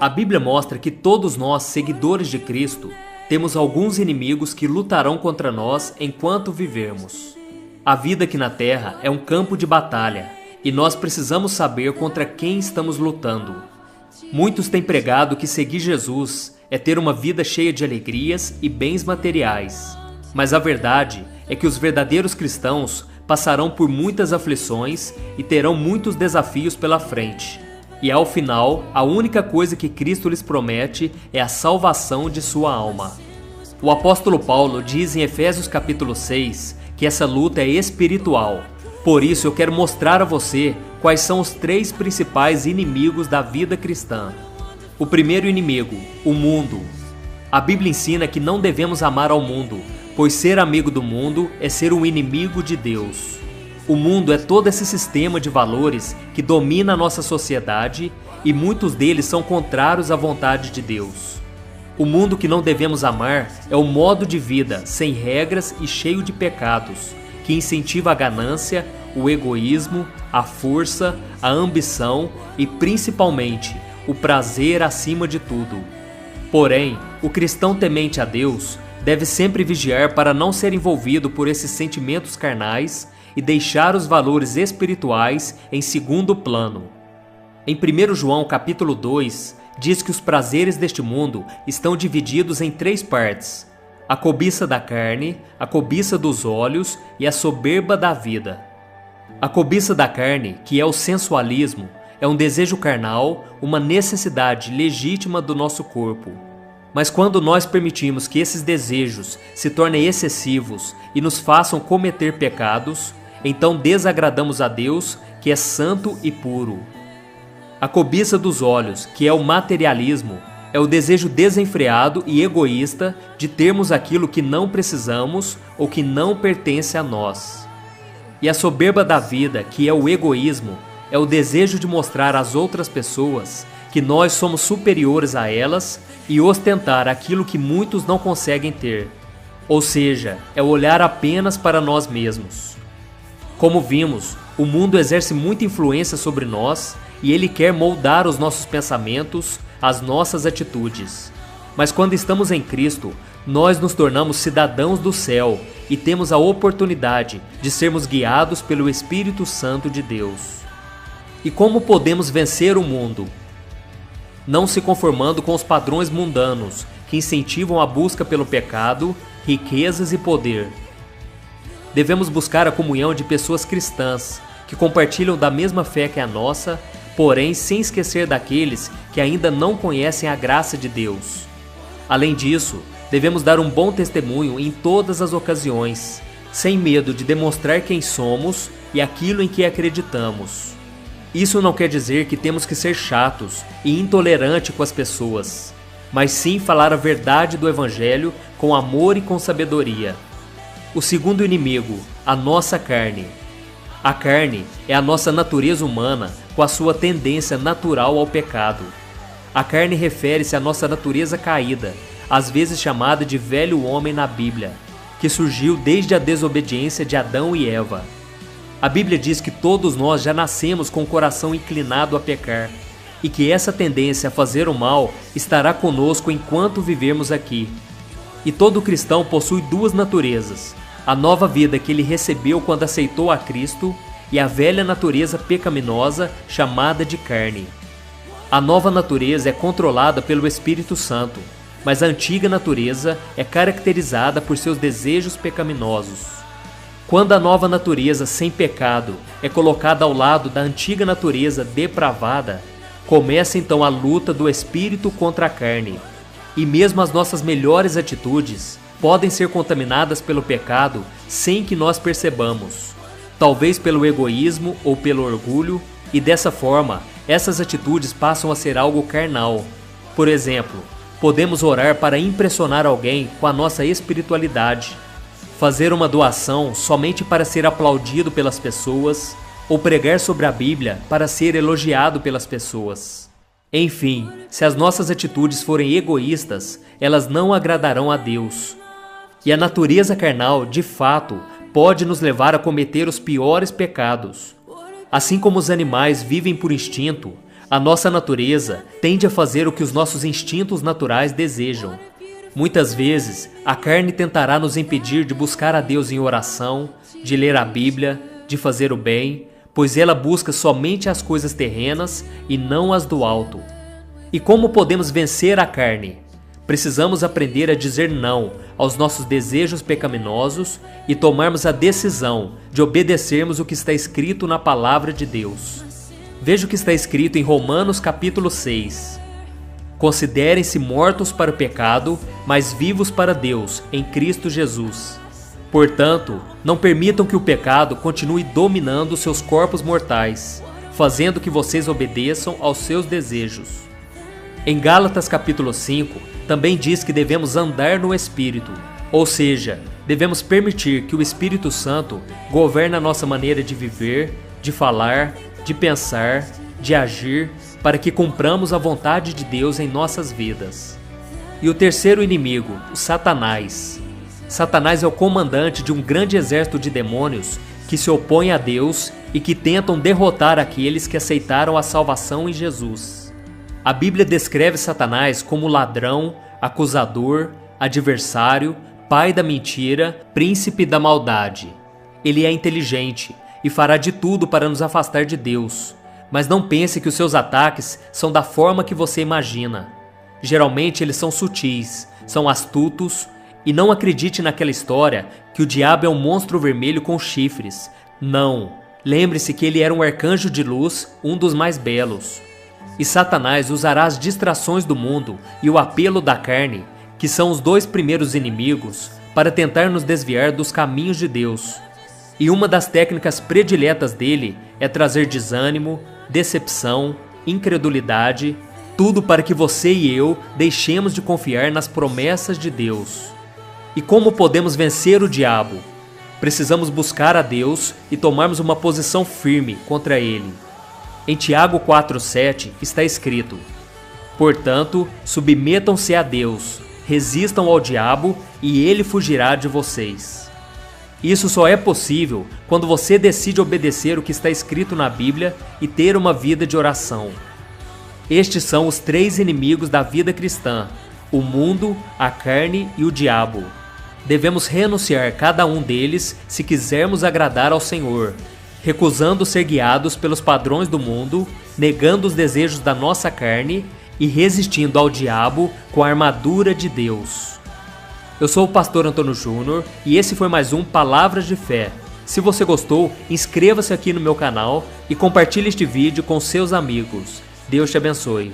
A Bíblia mostra que todos nós, seguidores de Cristo, temos alguns inimigos que lutarão contra nós enquanto vivermos. A vida aqui na Terra é um campo de batalha e nós precisamos saber contra quem estamos lutando. Muitos têm pregado que seguir Jesus é ter uma vida cheia de alegrias e bens materiais. Mas a verdade é que os verdadeiros cristãos passarão por muitas aflições e terão muitos desafios pela frente. E ao final, a única coisa que Cristo lhes promete é a salvação de sua alma. O apóstolo Paulo diz em Efésios capítulo 6 que essa luta é espiritual. Por isso eu quero mostrar a você quais são os 3 principais inimigos da vida cristã. O primeiro inimigo, o mundo. A Bíblia ensina que não devemos amar ao mundo, pois ser amigo do mundo é ser um inimigo de Deus. O mundo é todo esse sistema de valores que domina a nossa sociedade e muitos deles são contrários à vontade de Deus. O mundo que não devemos amar é o modo de vida sem regras e cheio de pecados, que incentiva a ganância, o egoísmo, a força, a ambição e principalmente o prazer acima de tudo. Porém, o cristão temente a Deus deve sempre vigiar para não ser envolvido por esses sentimentos carnais e deixar os valores espirituais em segundo plano. Em 1 João capítulo 2, diz que os prazeres deste mundo estão divididos em 3 partes: a cobiça da carne, a cobiça dos olhos e a soberba da vida. A cobiça da carne, que é o sensualismo, é um desejo carnal, uma necessidade legítima do nosso corpo. Mas quando nós permitimos que esses desejos se tornem excessivos e nos façam cometer pecados, então desagradamos a Deus, que é santo e puro. A cobiça dos olhos, que é o materialismo, é o desejo desenfreado e egoísta de termos aquilo que não precisamos ou que não pertence a nós. E a soberba da vida, que é o egoísmo, é o desejo de mostrar às outras pessoas que nós somos superiores a elas e ostentar aquilo que muitos não conseguem ter. Ou seja, é olhar apenas para nós mesmos. Como vimos, o mundo exerce muita influência sobre nós e ele quer moldar os nossos pensamentos, as nossas atitudes. Mas quando estamos em Cristo, nós nos tornamos cidadãos do céu e temos a oportunidade de sermos guiados pelo Espírito Santo de Deus. E como podemos vencer o mundo? Não se conformando com os padrões mundanos que incentivam a busca pelo pecado, riquezas e poder. Devemos buscar a comunhão de pessoas cristãs que compartilham da mesma fé que a nossa, porém sem esquecer daqueles que ainda não conhecem a graça de Deus. Além disso, devemos dar um bom testemunho em todas as ocasiões, sem medo de demonstrar quem somos e aquilo em que acreditamos. Isso não quer dizer que temos que ser chatos e intolerantes com as pessoas, mas sim falar a verdade do Evangelho com amor e com sabedoria. O segundo inimigo, a nossa carne. A carne é a nossa natureza humana com a sua tendência natural ao pecado. A carne refere-se à nossa natureza caída, às vezes chamada de velho homem na Bíblia, que surgiu desde a desobediência de Adão e Eva. A Bíblia diz que todos nós já nascemos com o coração inclinado a pecar e que essa tendência a fazer o mal estará conosco enquanto vivermos aqui. E todo cristão possui 2 naturezas: a nova vida que ele recebeu quando aceitou a Cristo e a velha natureza pecaminosa chamada de carne. A nova natureza é controlada pelo Espírito Santo, mas a antiga natureza é caracterizada por seus desejos pecaminosos. Quando a nova natureza sem pecado é colocada ao lado da antiga natureza depravada, começa então a luta do espírito contra a carne. E mesmo as nossas melhores atitudes podem ser contaminadas pelo pecado sem que nós percebamos, talvez pelo egoísmo ou pelo orgulho, e dessa forma, essas atitudes passam a ser algo carnal. Por exemplo, podemos orar para impressionar alguém com a nossa espiritualidade, fazer uma doação somente para ser aplaudido pelas pessoas, ou pregar sobre a Bíblia para ser elogiado pelas pessoas. Enfim, se as nossas atitudes forem egoístas, elas não agradarão a Deus. E a natureza carnal, de fato, pode nos levar a cometer os piores pecados. Assim como os animais vivem por instinto, A nossa natureza tende a fazer o que os nossos instintos naturais desejam. Muitas vezes, a carne tentará nos impedir de buscar a Deus em oração, de ler a Bíblia, de fazer o bem, pois ela busca somente as coisas terrenas e não as do alto. E como podemos vencer a carne? Precisamos aprender a dizer não aos nossos desejos pecaminosos e tomarmos a decisão de obedecermos o que está escrito na Palavra de Deus. Veja o que está escrito em Romanos capítulo 6. Considerem-se mortos para o pecado, mas vivos para Deus, em Cristo Jesus. Portanto, não permitam que o pecado continue dominando seus corpos mortais, fazendo que vocês obedeçam aos seus desejos. Em Gálatas capítulo 5, também diz que devemos andar no Espírito, ou seja, devemos permitir que o Espírito Santo governe a nossa maneira de viver, de falar, de pensar, de agir, para que cumpramos a vontade de Deus em nossas vidas. E o terceiro inimigo, o Satanás. Satanás é o comandante de um grande exército de demônios que se opõem a Deus e que tentam derrotar aqueles que aceitaram a salvação em Jesus. A Bíblia descreve Satanás como ladrão, acusador, adversário, pai da mentira, príncipe da maldade. Ele é inteligente e fará de tudo para nos afastar de Deus. Mas não pense que os seus ataques são da forma que você imagina. Geralmente eles são sutis, são astutos, e não acredite naquela história que o diabo é um monstro vermelho com chifres. Não, lembre-se que ele era um arcanjo de luz, um dos mais belos. E Satanás usará as distrações do mundo e o apelo da carne, que são os dois primeiros inimigos, para tentar nos desviar dos caminhos de Deus. E uma das técnicas prediletas dele é trazer desânimo, decepção, incredulidade, tudo para que você e eu deixemos de confiar nas promessas de Deus. E como podemos vencer o diabo? Precisamos buscar a Deus e tomarmos uma posição firme contra ele. Em Tiago 4,7 está escrito: portanto, submetam-se a Deus, resistam ao diabo e ele fugirá de vocês. Isso só é possível quando você decide obedecer o que está escrito na Bíblia e ter uma vida de oração. Estes são os três inimigos da vida cristã: o mundo, a carne e o diabo. Devemos renunciar cada um deles se quisermos agradar ao Senhor, recusando ser guiados pelos padrões do mundo, negando os desejos da nossa carne e resistindo ao diabo com a armadura de Deus. Eu sou o pastor Antônio Júnior e esse foi mais um Palavras de Fé. Se você gostou, inscreva-se aqui no meu canal e compartilhe este vídeo com seus amigos. Deus te abençoe.